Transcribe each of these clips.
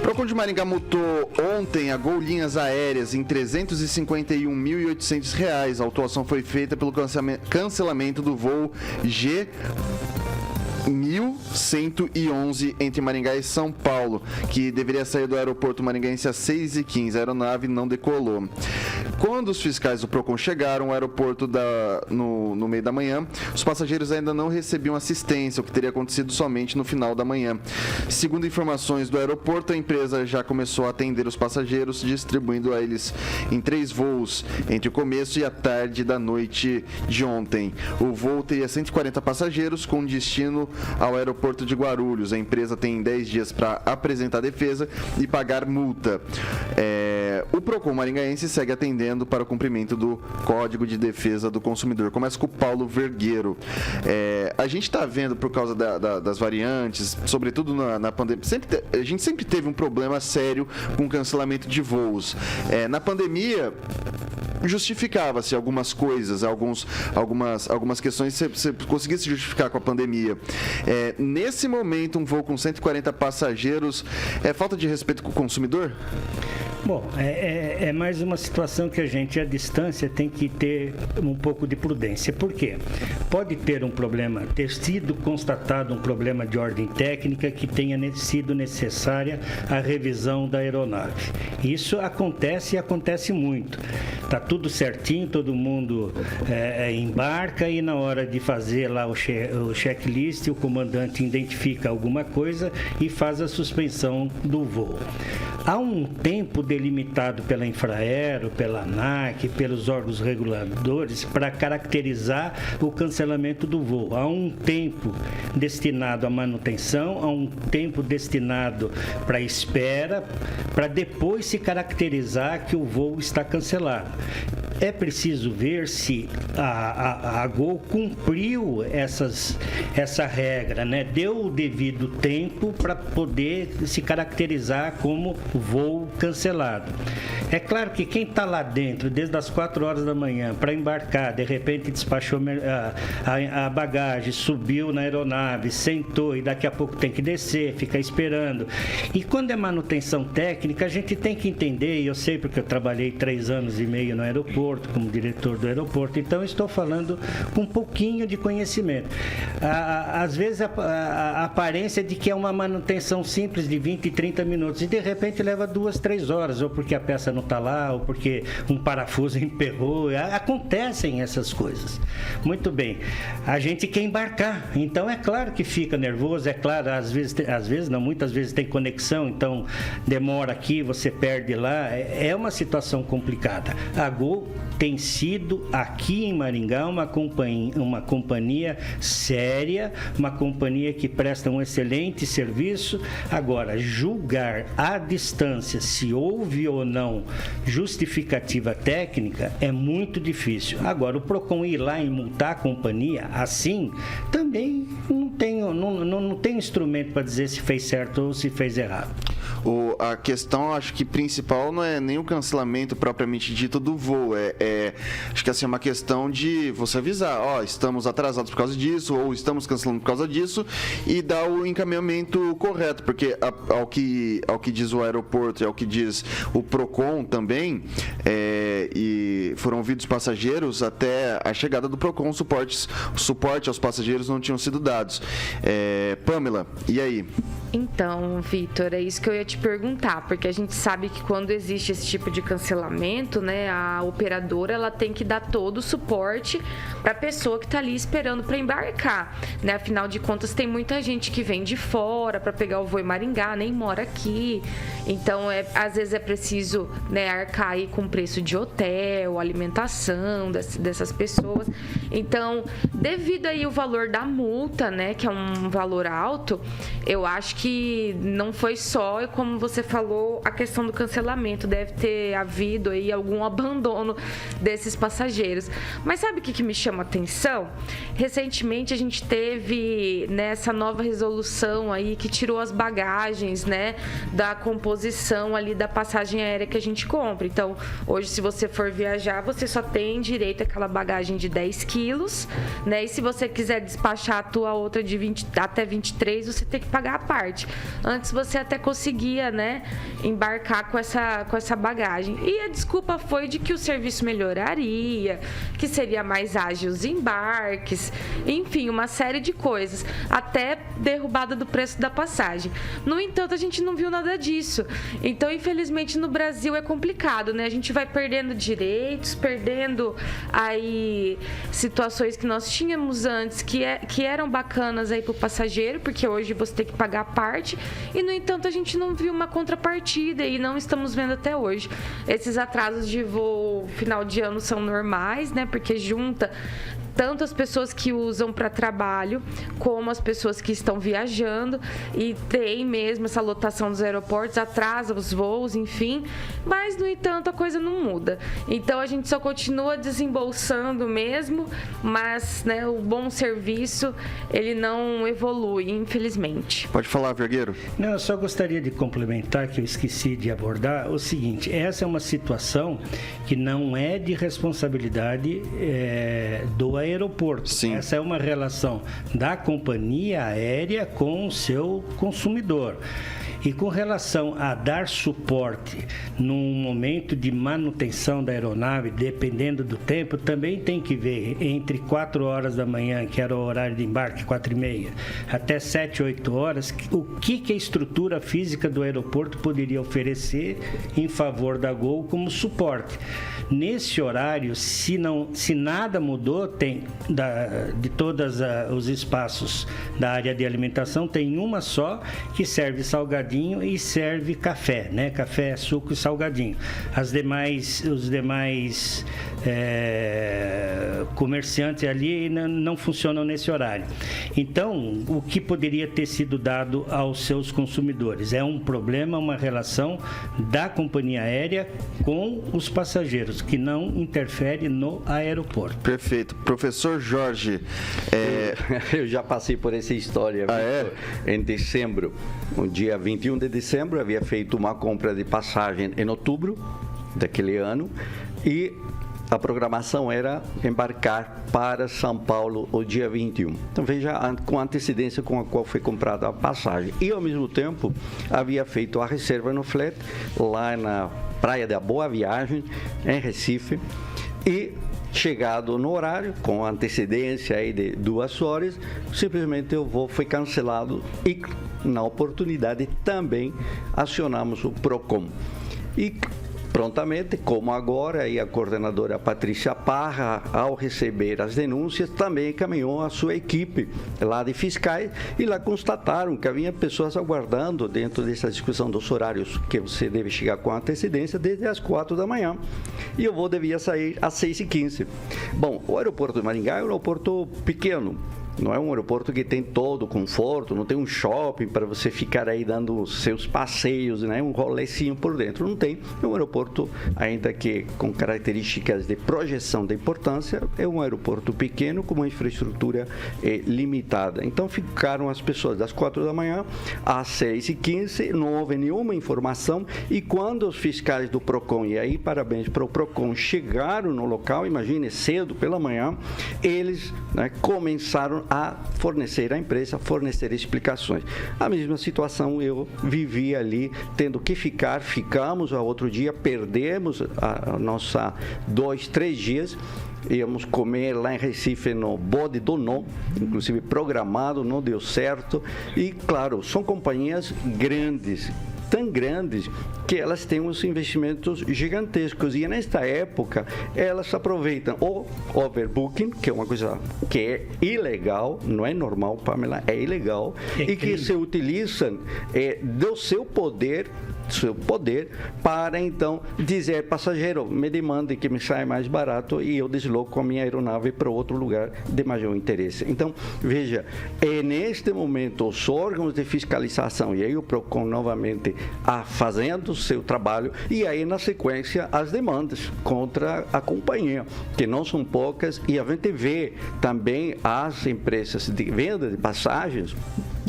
Procon de Maringá multou ontem a Gol Linhas Aéreas em R$ 351.800. A autuação foi feita pelo cancelamento do voo G 1111 entre Maringá e São Paulo, que deveria sair do aeroporto maringaense às 6h15. A aeronave não decolou. Quando os fiscais do Procon chegaram ao aeroporto no meio da manhã, os passageiros ainda não recebiam assistência, o que teria acontecido somente no final da manhã. Segundo informações do aeroporto, a empresa já começou a atender os passageiros, distribuindo a eles em 3 voos entre o começo e a tarde da noite de ontem. O voo teria 140 passageiros com destino ao aeroporto de Guarulhos. A empresa tem 10 dias para apresentar defesa e pagar multa. O Procon maringaense segue atendendo para o cumprimento do Código de Defesa do Consumidor. Começa com o Paulo Vergueiro. A gente está vendo, por causa das variantes, sobretudo na pandemia, a gente sempre teve um problema sério com cancelamento de voos. Na pandemia, justificava-se algumas coisas, algumas questões você conseguia se justificar com a pandemia. Nesse momento, um voo com 140 passageiros é falta de respeito com o consumidor? Bom, é mais uma situação que a gente, à distância, tem que ter um pouco de prudência. Por quê? Pode ter sido constatado um problema de ordem técnica que tenha sido necessária a revisão da aeronave. Isso acontece e acontece muito. Está tudo certinho, todo mundo embarca e na hora de fazer lá o checklist, o comandante identifica alguma coisa e faz a suspensão do voo. Há um tempo delimitado pela Infraero, pela ANAC, pelos órgãos reguladores para caracterizar o cancelamento do voo. Há um tempo destinado à manutenção, há um tempo destinado para espera, para depois se caracterizar que o voo está cancelado. É preciso ver se a Gol cumpriu essa regra, né? Deu o devido tempo para poder se caracterizar como voo cancelado. É claro que quem está lá dentro, desde as 4 horas da manhã, para embarcar, de repente despachou a bagagem, subiu na aeronave, sentou e daqui a pouco tem que descer, fica esperando. E quando é manutenção técnica, a gente tem que entender, e eu sei porque eu trabalhei 3 anos e meio no aeroporto, como diretor do aeroporto, então estou falando com um pouquinho de conhecimento. Às vezes a aparência de que é uma manutenção simples de 20, 30 minutos e de repente leva 2, 3 horas, ou porque a peça não está lá, ou porque um parafuso emperrou. Acontecem essas coisas. Muito bem. A gente quer embarcar, então é claro que fica nervoso, é claro, às vezes não, muitas vezes tem conexão, então demora aqui, você perde lá. É uma situação complicada. A Gol tem sido aqui em Maringá uma companhia séria, uma companhia que presta um excelente serviço. Agora, julgar à distância se houve ou não justificativa técnica é muito difícil. Agora, o Procon ir lá e multar a companhia assim, também não tem instrumento para dizer se fez certo ou se fez errado. A questão, acho que principal não é nem o cancelamento propriamente dito do voo, acho que assim, é uma questão de você avisar, estamos atrasados por causa disso, ou estamos cancelando por causa disso, e dar o encaminhamento correto, porque ao que diz o aeroporto e ao que diz o Procon também, e foram ouvidos passageiros até a chegada do Procon, o suporte aos passageiros não tinham sido dados. Pamela, e aí? Então, Vitor, é isso que eu ia te perguntar, porque a gente sabe que quando existe esse tipo de cancelamento, né, a operadora ela tem que dar todo o suporte para a pessoa que está ali esperando para embarcar, né? Afinal de contas, tem muita gente que vem de fora para pegar o voo em Maringá, nem mora aqui. Então, às vezes é preciso, né, arcar aí com preço de hotel, alimentação dessas pessoas. Então, devido aí o valor da multa, né, que é um valor alto, eu acho que não foi só, como você falou, a questão do cancelamento. Deve ter havido aí algum abandono desses passageiros. Mas sabe o que me chama a atenção? Recentemente a gente teve nessa nova resolução aí que tirou as bagagens, né, da composição ali da passagem aérea que a gente compra. Então, hoje, se você você for viajar, você só tem direito àquela bagagem de 10 quilos, né? E se você quiser despachar a tua outra de 20 até 23, você tem que pagar a parte. Antes você até conseguia, né, embarcar com essa bagagem. E a desculpa foi de que o serviço melhoraria, que seria mais ágil os embarques, enfim, uma série de coisas, até derrubada do preço da passagem. No entanto, a gente não viu nada disso. Então, infelizmente, no Brasil é complicado, né? A gente vai perdendo direitos, perdendo aí situações que nós tínhamos antes que eram bacanas aí para o passageiro, porque hoje você tem que pagar a parte, e no entanto a gente não viu uma contrapartida e não estamos vendo até hoje. Esses atrasos de voo final de ano são normais, né? Porque junta tanto as pessoas que usam para trabalho, como as pessoas que estão viajando, e tem mesmo essa lotação dos aeroportos, atrasa os voos, enfim, mas, no entanto, a coisa não muda. Então, a gente só continua desembolsando mesmo, mas, né, o bom serviço, ele não evolui, infelizmente. Pode falar, Vergueiro. Não, eu só gostaria de complementar, que eu esqueci de abordar, o seguinte: essa é uma situação que não é de responsabilidade do aeroporto. Sim. Essa é uma relação da companhia aérea com o seu consumidor. E com relação a dar suporte num momento de manutenção da aeronave, dependendo do tempo, também tem que ver entre 4 horas da manhã, que era o horário de embarque, 4h30, até 7, 8 horas, o que a estrutura física do aeroporto poderia oferecer em favor da Gol como suporte. Nesse horário, se nada mudou, de todos os espaços da área de alimentação, tem uma só que serve salgadinho e serve café, né? Café, suco e salgadinho. Os demais comerciantes ali não funcionam nesse horário. Então, o que poderia ter sido dado aos seus consumidores? É um problema, uma relação da companhia aérea com os passageiros, que não interfere no aeroporto. Perfeito. Professor Jorge, eu já passei por essa história. Em dezembro, no dia 21 de dezembro, havia feito uma compra de passagem em outubro daquele ano e a programação era embarcar para São Paulo o dia 21. Então, veja com a antecedência com a qual foi comprada a passagem. E, ao mesmo tempo, havia feito a reserva no flat, lá na Praia da Boa Viagem, em Recife, e chegado no horário, com antecedência aí de 2 horas, simplesmente o voo foi cancelado e, na oportunidade, também acionamos o PROCON. E prontamente, como agora, e a coordenadora Patrícia Parra, ao receber as denúncias, também encaminhou a sua equipe lá de fiscais e lá constataram que havia pessoas aguardando dentro dessa discussão dos horários que você deve chegar com antecedência desde as 4 da manhã e o voo devia sair às 6h15. Bom, o aeroporto de Maringá é um aeroporto pequeno. Não é um aeroporto que tem todo o conforto, não tem um shopping para você ficar aí dando os seus passeios, né? Um rolezinho por dentro. Não tem. É um aeroporto, ainda que com características de projeção de importância, é um aeroporto pequeno com uma infraestrutura limitada. Então ficaram as pessoas das 4 da manhã às 6h15, não houve nenhuma informação e quando os fiscais do PROCON, e aí parabéns para o PROCON, chegaram no local, imagine, cedo pela manhã, eles, né, começaram a fornecer à empresa, fornecer explicações. A mesma situação eu vivi ali, tendo que ficamos ao outro dia, perdemos a nossa 2, 3 dias, íamos comer lá em Recife no Bode do Nó, inclusive programado, não deu certo, e claro, são companhias grandes, tão grandes que elas têm uns investimentos gigantescos e nesta época elas aproveitam o overbooking, que é uma coisa que é ilegal, não é normal, Pamela, é ilegal, e que se utilizam do seu poder para então dizer: passageiro, me demande que me saia mais barato e eu desloco a minha aeronave para outro lugar de maior interesse. Então, veja, neste momento os órgãos de fiscalização e aí o PROCON novamente fazendo o seu trabalho e aí na sequência as demandas contra a companhia, que não são poucas, e a gente vê também as empresas de venda de passagens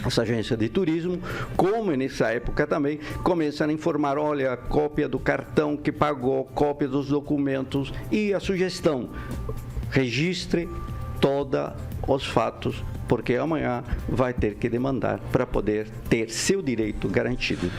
as agências de turismo, como nessa época também, começam a informar, olha, cópia do cartão que pagou, cópia dos documentos e a sugestão, registre todos os fatos, porque amanhã vai ter que demandar para poder ter seu direito garantido.